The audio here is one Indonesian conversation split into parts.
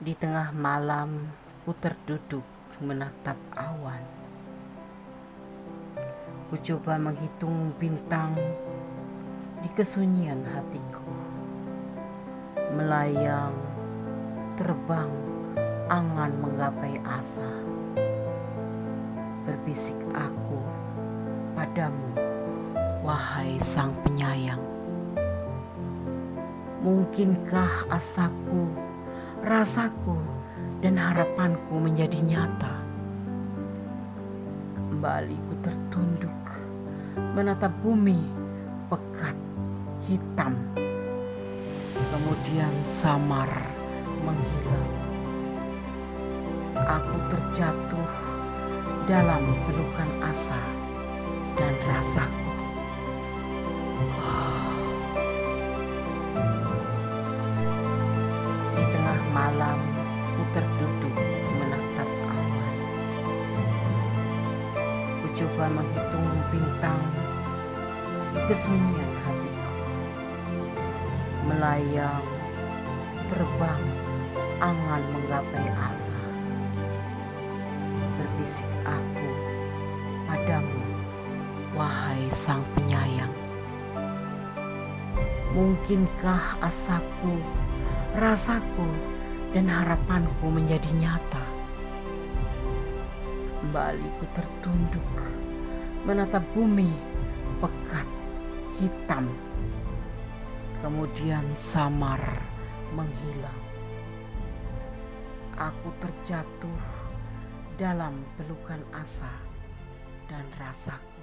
Di tengah malam, ku terduduk menatap awan. Ku coba menghitung bintang di kesunyian hatiku. Melayang, terbang, angan menggapai asa. Berbisik aku padamu, wahai sang penyayang. Mungkinkah asaku, rasaku, dan harapanku menjadi nyata? Kembali ku tertunduk menatap bumi pekat, hitam, kemudian samar menghilang. Aku terjatuh dalam pelukan asa dan rasaku. Di tengah malam, ku terduduk menatap awan. Ku coba menghitung bintang di kesunyian hatiku. Melayang, terbang, angan menggapai asa. Berbisik aku padamu, wahai sang penyayang. Mungkinkah asaku, rasaku, dan harapanku menjadi nyata? Kembali ku tertunduk menatap bumi pekat, hitam, kemudian samar menghilang. Aku terjatuh dalam pelukan asa dan rasaku.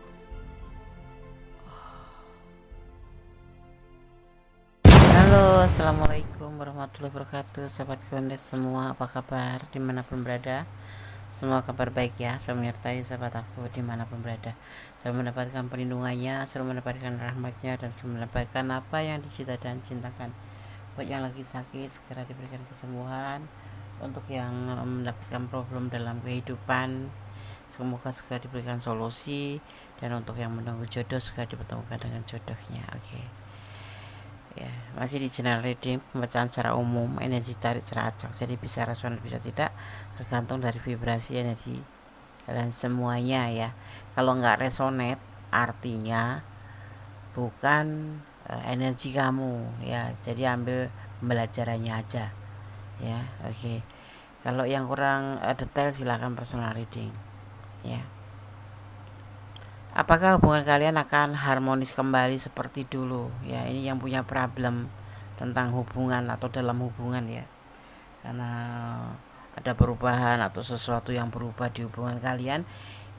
Halo, assalamualaikum warahmatullahi wabarakatuh, sahabat Gondes semua, apa kabar dimanapun berada? Semua kabar baik ya, selalu menyertai sahabat aku dimanapun berada. Selalu mendapatkan perlindungannya, selalu mendapatkan rahmatnya, dan selalu mendapatkan apa yang dicita dan cintakan. Buat yang lagi sakit, segera diberikan kesembuhan. Untuk yang mendapatkan problem dalam kehidupan, semoga segera diberikan solusi. Dan untuk yang menunggu jodoh, segera dipertemukan dengan jodohnya. Oke. Ya, masih di channel reading, pembacaan secara umum, energi tarik ceracak, jadi bisa rasional bisa tidak, tergantung dari vibrasi energi kalian semuanya ya. Kalau nggak resonate, artinya bukan energi kamu ya, jadi ambil pembelajarannya aja ya. Oke. Kalau yang kurang detail silahkan personal reading ya. Apakah hubungan kalian akan harmonis kembali seperti dulu? Ya, ini yang punya problem tentang hubungan atau dalam hubungan ya. Karena ada perubahan atau sesuatu yang berubah di hubungan kalian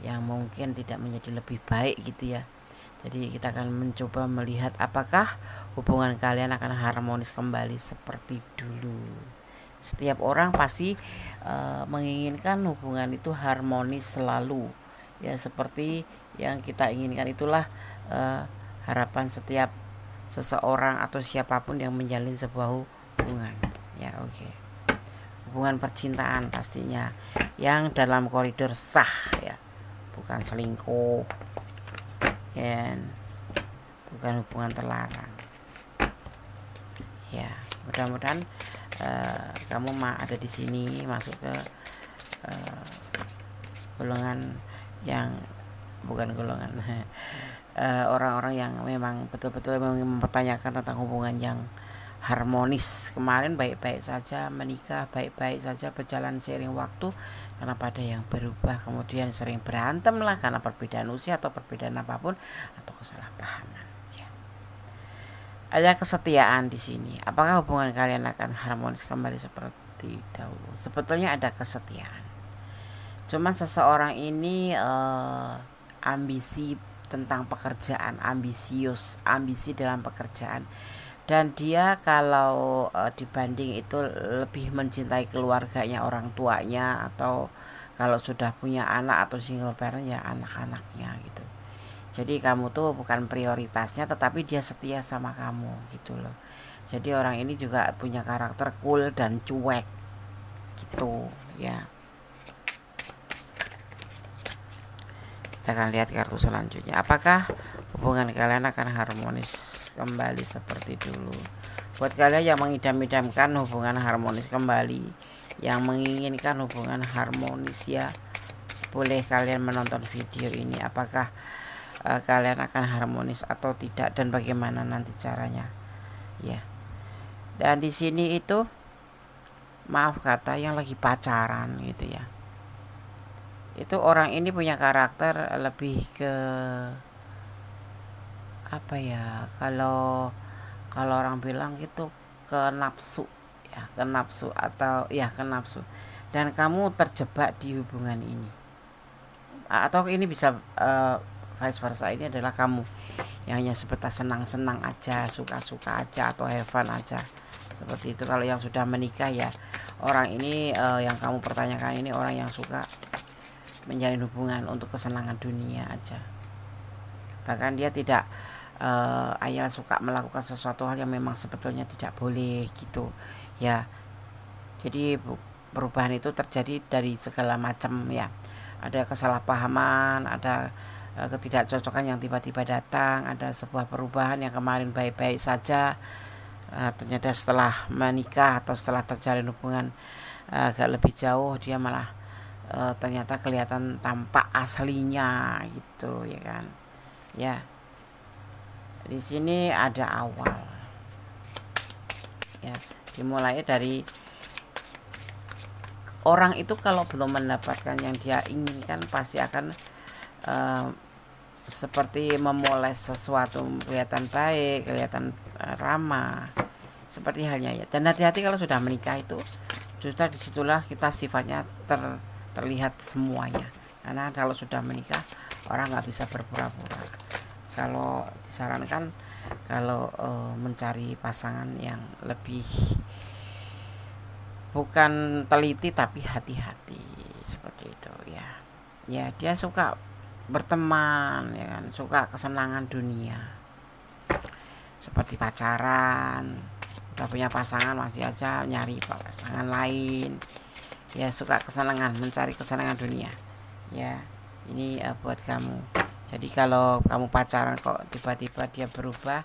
yang mungkin tidak menjadi lebih baik gitu ya. Jadi kita akan mencoba melihat apakah hubungan kalian akan harmonis kembali seperti dulu. Setiap orang pasti menginginkan hubungan itu harmonis selalu. Ya, seperti yang kita inginkan itulah harapan setiap seseorang atau siapapun yang menjalin sebuah hubungan ya. Oke. Hubungan percintaan pastinya yang dalam koridor sah ya, bukan selingkuh ya, bukan hubungan terlarang ya. Mudah-mudahan kamu ada di sini masuk ke golongan yang bukan golongan orang-orang yang memang betul-betul mempertanyakan tentang hubungan yang harmonis. Kemarin baik-baik saja, menikah baik-baik saja, berjalan seiring waktu, kenapa ada yang berubah, kemudian sering berantem lah karena perbedaan usia atau perbedaan apapun atau kesalahpahaman ya. Ada kesetiaan di sini. Apakah hubungan kalian akan harmonis kembali seperti dahulu? Sebetulnya ada kesetiaan. Cuman seseorang ini ambisi tentang pekerjaan, ambisius, ambisi dalam pekerjaan, dan dia kalau dibanding itu lebih mencintai keluarganya, orang tuanya, atau kalau sudah punya anak atau single parent ya anak-anaknya gitu. Jadi kamu tuh bukan prioritasnya, tetapi dia setia sama kamu gitu loh. Jadi orang ini juga punya karakter cool dan cuek gitu ya. Kita akan lihat kartu selanjutnya. Apakah hubungan kalian akan harmonis kembali seperti dulu? Buat kalian yang mengidam-idamkan hubungan harmonis kembali, yang menginginkan hubungan harmonis ya boleh kalian menonton video ini, apakah kalian akan harmonis atau tidak dan bagaimana nanti caranya ya. Dan di sini itu maaf kata yang lagi pacaran gitu ya, itu orang ini punya karakter lebih ke apa ya, kalau orang bilang itu ke nafsu ya, ke nafsu atau ya ke nafsu, dan kamu terjebak di hubungan ini, atau ini bisa vice versa, ini adalah kamu yang hanya sebatas senang-senang aja, suka-suka aja atau have fun aja seperti itu. Kalau yang sudah menikah ya orang ini yang kamu pertanyakan ini orang yang suka menjalin hubungan untuk kesenangan dunia aja, bahkan dia tidak ayah suka melakukan sesuatu hal yang memang sebetulnya tidak boleh gitu ya. Jadi perubahan itu terjadi dari segala macam ya, ada kesalahpahaman, ada ketidakcocokan yang tiba-tiba datang, ada sebuah perubahan yang kemarin baik-baik saja, ternyata setelah menikah atau setelah terjalin hubungan agak lebih jauh dia malah ternyata kelihatan tampak aslinya gitu ya kan ya. Di sini ada awal ya, dimulai dari orang itu kalau belum mendapatkan yang dia inginkan pasti akan seperti memoles sesuatu, kelihatan baik, kelihatan ramah, seperti halnya ya. Dan hati-hati kalau sudah menikah itu justru disitulah kita sifatnya terlihat semuanya, karena kalau sudah menikah orang nggak bisa berpura-pura. Kalau disarankan kalau mencari pasangan yang lebih bukan teliti tapi hati-hati seperti itu ya. Ya dia suka berteman ya kan, suka kesenangan dunia seperti pacaran, udah punya pasangan masih aja nyari pasangan lain ya, suka kesenangan, mencari kesenangan dunia ya. Ini buat kamu. Jadi kalau kamu pacaran kok tiba-tiba dia berubah,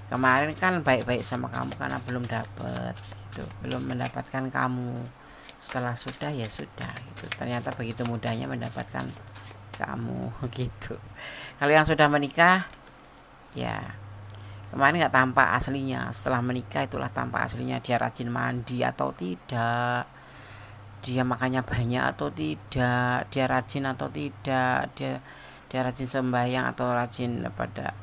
kemarin kan baik-baik sama kamu karena belum dapet gitu, belum mendapatkan kamu. Setelah sudah ya sudah gitu, ternyata begitu mudahnya mendapatkan kamu gitu. Kalau yang sudah menikah ya kemarin nggak tampak aslinya, setelah menikah itulah tampak aslinya. Dia rajin mandi atau tidak, dia makannya banyak atau tidak, dia rajin atau tidak, dia rajin sembahyang atau rajin pada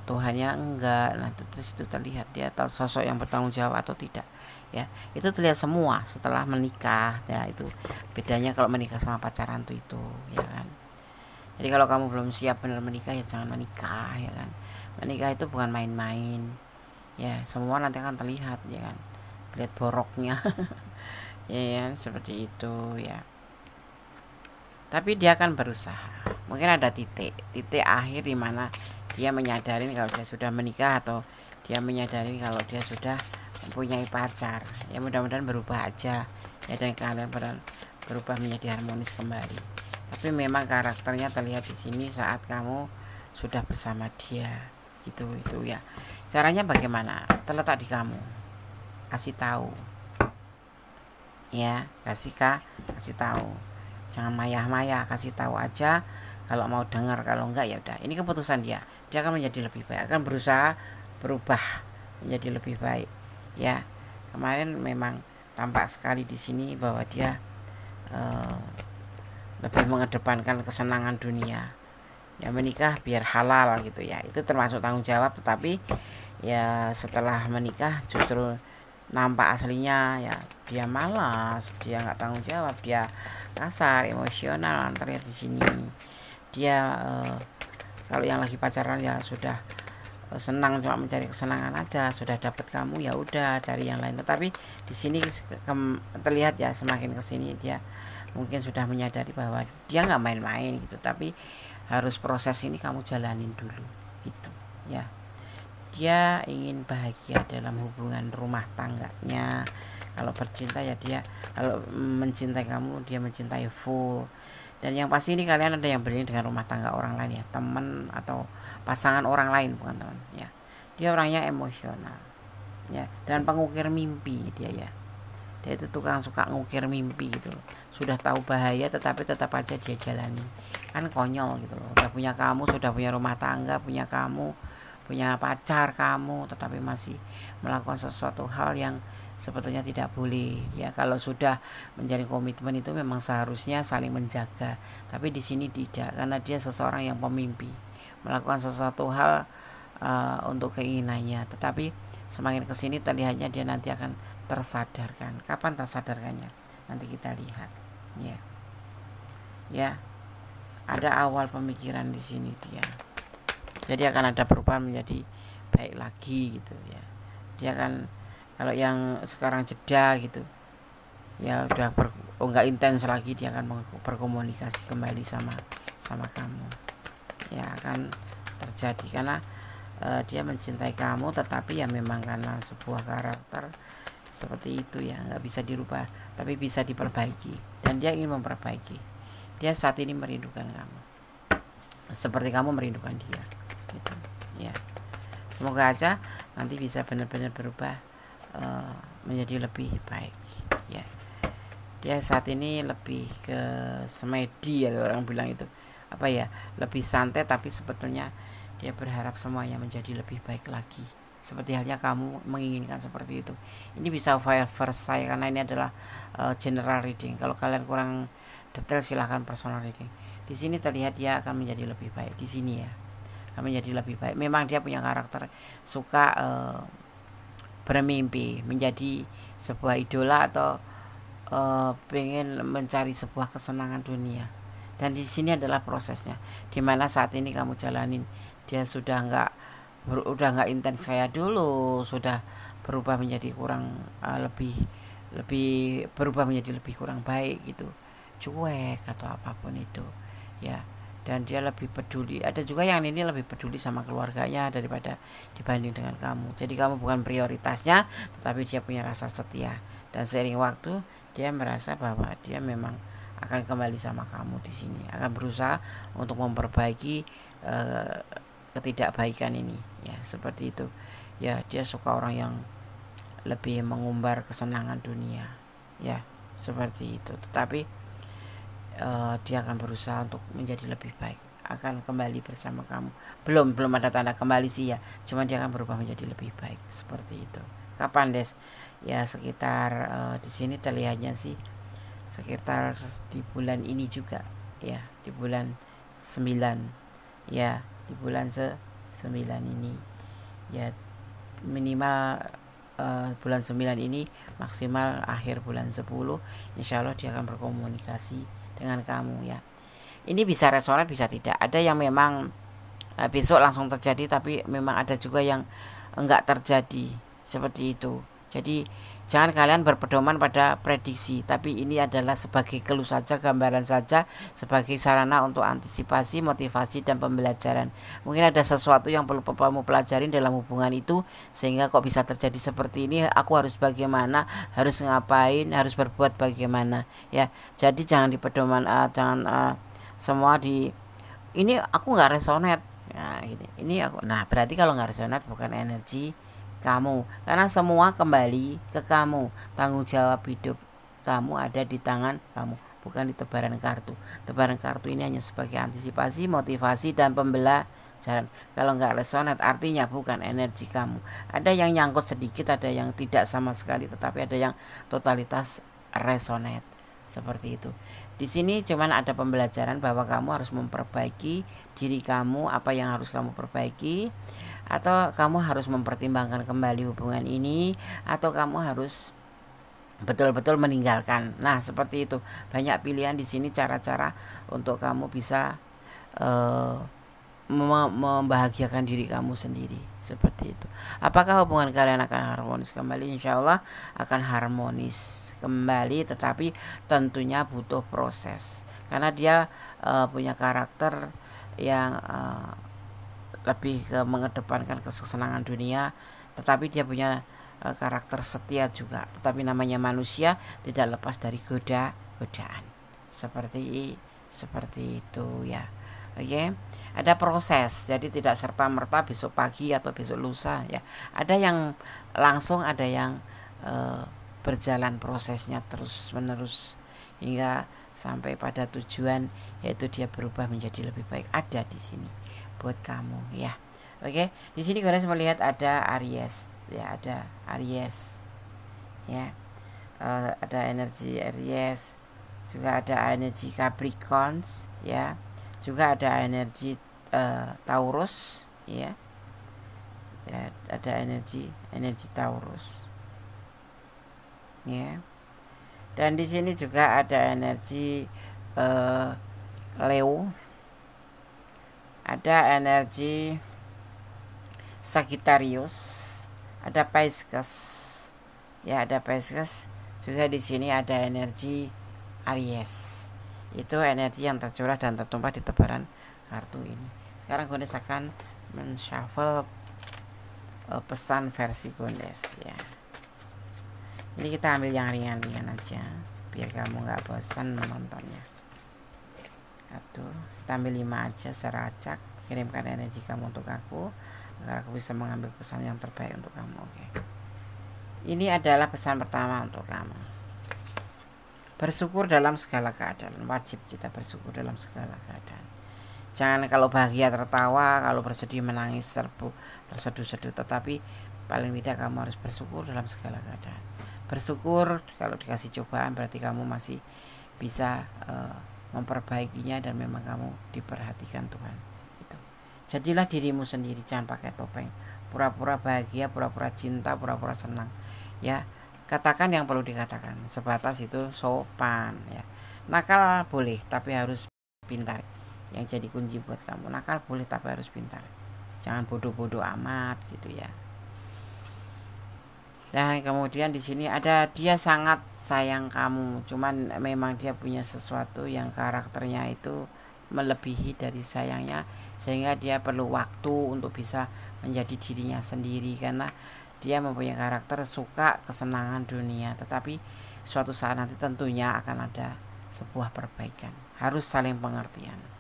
Tuhannya enggak. Nah terus itu terlihat dia atau sosok yang bertanggung jawab atau tidak ya, itu terlihat semua setelah menikah ya. Itu bedanya kalau menikah sama pacaran tuh itu ya kan. Jadi kalau kamu belum siap benar menikah ya jangan menikah ya kan. Menikah itu bukan main-main ya, semua nanti akan terlihat ya kan, lihat boroknya ya kan, seperti itu ya. Tapi dia akan berusaha, mungkin ada titik akhir di mana dia menyadari kalau dia sudah menikah, atau dia menyadari kalau dia sudah mempunyai pacar ya. Mudah-mudahan berubah aja ya, dan kalian berubah menjadi harmonis kembali. Tapi memang karakternya terlihat di sini saat kamu sudah bersama dia gitu itu ya. Caranya bagaimana? Terletak di kamu, kasih tahu ya, kasih tahu, jangan maya-maya, kasih tahu aja. Kalau mau dengar, kalau enggak ya udah, ini keputusan dia akan menjadi lebih baik, akan berusaha berubah menjadi lebih baik ya. Kemarin memang tampak sekali di sini bahwa dia lebih mengedepankan kesenangan dunia ya, menikah biar halal gitu ya, itu termasuk tanggung jawab. Tetapi ya setelah menikah justru nampak aslinya ya, dia malas, dia nggak tanggung jawab, dia kasar, emosional. Terlihat di sini dia kalau yang lagi pacaran ya sudah senang, cuma mencari kesenangan aja, sudah dapat kamu ya udah cari yang lain. Tetapi di sini terlihat ya, semakin kesini dia mungkin sudah menyadari bahwa dia nggak main-main gitu, tapi harus proses ini kamu jalanin dulu gitu ya. Dia ingin bahagia dalam hubungan rumah tangganya. Kalau bercinta ya dia, kalau mencintai kamu dia mencintai full. Dan yang pasti ini kalian ada yang beriring dengan rumah tangga orang lain ya, teman atau pasangan orang lain, bukan teman ya. Dia orangnya emosional ya, dan pengukir mimpi dia ya. Dia itu tukang suka ngukir mimpi gitu loh. Sudah tahu bahaya tetapi tetap aja dia jalani. Kan konyol gitu loh. Udah punya kamu, sudah punya rumah tangga, punya kamu, punya pacar kamu, tetapi masih melakukan sesuatu hal yang sebetulnya tidak boleh. Ya, kalau sudah menjalin komitmen itu memang seharusnya saling menjaga. Tapi di sini tidak, karena dia seseorang yang pemimpi, melakukan sesuatu hal untuk keinginannya. Tetapi semakin kesini terlihatnya dia nanti akan tersadarkan. Kapan tersadarkannya? Nanti kita lihat. Ya, ada awal pemikiran di sini dia. Jadi akan ada perubahan menjadi baik lagi gitu ya. Dia kan kalau yang sekarang jeda gitu, ya udah nggak intens lagi, dia akan berkomunikasi kembali sama kamu. Ya akan terjadi karena dia mencintai kamu, tetapi ya memang karena sebuah karakter seperti itu ya, nggak bisa dirubah, tapi bisa diperbaiki, dan dia ingin memperbaiki. Dia saat ini merindukan kamu, seperti kamu merindukan dia, gitu ya. Semoga aja nanti bisa benar-benar berubah menjadi lebih baik ya. Dia saat ini lebih ke semedi ya, orang bilang itu apa ya, lebih santai, tapi sebetulnya dia berharap semuanya menjadi lebih baik lagi, seperti halnya kamu menginginkan seperti itu. Ini bisa vice versa karena ini adalah general reading. Kalau kalian kurang detail silahkan personal reading. Di sini terlihat dia akan menjadi lebih baik di sini ya, akan menjadi lebih baik. Memang dia punya karakter suka bermimpi menjadi sebuah idola atau pengen mencari sebuah kesenangan dunia. Dan di sini adalah prosesnya, dimana saat ini kamu jalanin. Dia sudah nggak intens kayak dulu, sudah berubah menjadi kurang lebih berubah menjadi lebih kurang baik gitu, cuek atau apapun itu ya. Dan dia lebih peduli. Ada juga yang ini lebih peduli sama keluarganya daripada dibanding dengan kamu. Jadi kamu bukan prioritasnya, tetapi dia punya rasa setia. Dan seiring waktu dia merasa bahwa dia memang akan kembali sama kamu di sini, akan berusaha untuk memperbaiki ketidakbaikan ini ya, seperti itu ya. Dia suka orang yang lebih mengumbar kesenangan dunia ya, seperti itu. Tetapi dia akan berusaha untuk menjadi lebih baik, akan kembali bersama kamu. Belum ada tanda kembali sih ya, cuman dia akan berubah menjadi lebih baik, seperti itu. Kapan Des? Ya sekitar di sini terlihatnya sih sekitar di bulan ini juga ya, di bulan 9 ya, di bulan 9 ini ya, minimal bulan 9 ini, maksimal akhir bulan 10 insya Allah dia akan berkomunikasi dengan kamu ya. Ini bisa resonan bisa tidak, ada yang memang besok langsung terjadi, tapi memang ada juga yang enggak terjadi, seperti itu. Jadi jangan kalian berpedoman pada prediksi, tapi ini adalah sebagai clue saja, gambaran saja, sebagai sarana untuk antisipasi, motivasi, dan pembelajaran. Mungkin ada sesuatu yang perlu kamu pelajarin dalam hubungan itu, sehingga kok bisa terjadi seperti ini, aku harus bagaimana, harus ngapain, harus berbuat bagaimana ya. Jadi jangan dipedoman, semua di ini aku nggak resonate ya, gini. Ini aku, nah berarti kalau nggak resonate bukan energi kamu, karena semua kembali ke kamu. Tanggung jawab hidup kamu ada di tangan kamu, bukan di tebaran kartu. Tebaran kartu ini hanya sebagai antisipasi, motivasi, dan pembelajaran. Kalau nggak resonate artinya bukan energi kamu. Ada yang nyangkut sedikit, ada yang tidak sama sekali, tetapi ada yang totalitas resonate, seperti itu. Di sini cuman ada pembelajaran bahwa kamu harus memperbaiki diri kamu, apa yang harus kamu perbaiki, atau kamu harus mempertimbangkan kembali hubungan ini, atau kamu harus betul-betul meninggalkan. Nah, seperti itu. Banyak pilihan di sini, cara-cara untuk kamu bisa membahagiakan diri kamu sendiri, seperti itu. Apakah hubungan kalian akan harmonis kembali? Insya Allah akan harmonis kembali, tetapi tentunya butuh proses, karena dia punya karakter yang lebih mengedepankan kesenangan dunia, tetapi dia punya karakter setia juga. Tetapi namanya manusia tidak lepas dari godaan, seperti itu ya. Oke, ada proses, jadi tidak serta merta besok pagi atau besok lusa ya. Ada yang langsung, ada yang berjalan prosesnya terus menerus hingga sampai pada tujuan, yaitu dia berubah menjadi lebih baik. Ada di sini buat kamu ya. Oke, di sini kalian melihat ada Aries ya, ada Aries ya. Ada energi Aries, juga ada energi Capricorn ya, juga ada energi Taurus ya. Ya, ada energi Taurus ya. Dan di sini juga ada energi Leo, ada energi Sagittarius, ada Pisces ya, ada Pisces juga. Di sini ada energi Aries, itu energi yang tercurah dan tertumpah di tebaran kartu ini. Sekarang Gondes akan men-shuffle pesan versi Gondes ya. Ini kita ambil yang ringan-ringan aja biar kamu nggak bosan menontonnya. Kita ambil 5 aja secara acak. Kirimkan energi kamu untuk aku agar aku bisa mengambil pesan yang terbaik untuk kamu. Oke. Ini adalah pesan pertama untuk kamu. Bersyukur dalam segala keadaan. Wajib kita bersyukur dalam segala keadaan. Jangan kalau bahagia tertawa, kalau bersedih menangis, terseduh-seduh. Tetapi paling tidak kamu harus bersyukur dalam segala keadaan. Bersyukur kalau dikasih cobaan berarti kamu masih bisa memperbaikinya dan memang kamu diperhatikan Tuhan. Itu. Jadilah dirimu sendiri, jangan pakai topeng. Pura-pura bahagia, pura-pura cinta, pura-pura senang. Ya, katakan yang perlu dikatakan. Sebatas itu sopan ya. Nakal boleh tapi harus pintar. Yang jadi kunci buat kamu, nakal boleh tapi harus pintar. Jangan bodoh-bodoh amat gitu ya. Dan kemudian di sini ada dia sangat sayang kamu, cuman memang dia punya sesuatu yang karakternya itu melebihi dari sayangnya, sehingga dia perlu waktu untuk bisa menjadi dirinya sendiri, karena dia mempunyai karakter suka kesenangan dunia, tetapi suatu saat nanti tentunya akan ada sebuah perbaikan. Harus saling pengertian.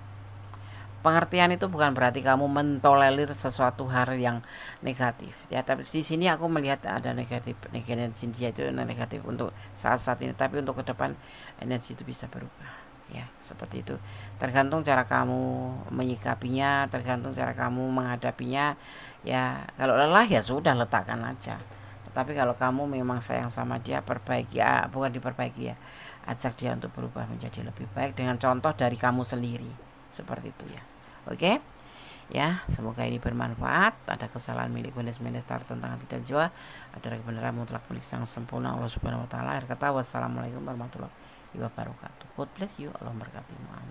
Pengertian itu bukan berarti kamu mentolerir sesuatu hal yang negatif ya, tapi di sini aku melihat ada negatif energi dia itu negatif untuk saat-saat ini, tapi untuk ke depan energi itu bisa berubah ya, seperti itu. Tergantung cara kamu menyikapinya, tergantung cara kamu menghadapinya ya. Kalau lelah ya sudah, letakkan aja. Tetapi kalau kamu memang sayang sama dia, perbaiki ya, bukan diperbaiki ya, ajak dia untuk berubah menjadi lebih baik dengan contoh dari kamu sendiri, seperti itu ya. Oke ya, semoga ini bermanfaat. Ada kesalahan milik Gondes Mendestar tentang tidak jiwa, ada kebenaran mutlak milik sang sempurna Allah Subhanahu wa taala. Akhir kata, wassalamualaikum warahmatullahi wabarakatuh. God bless you, Allah memberkatimu. Amin.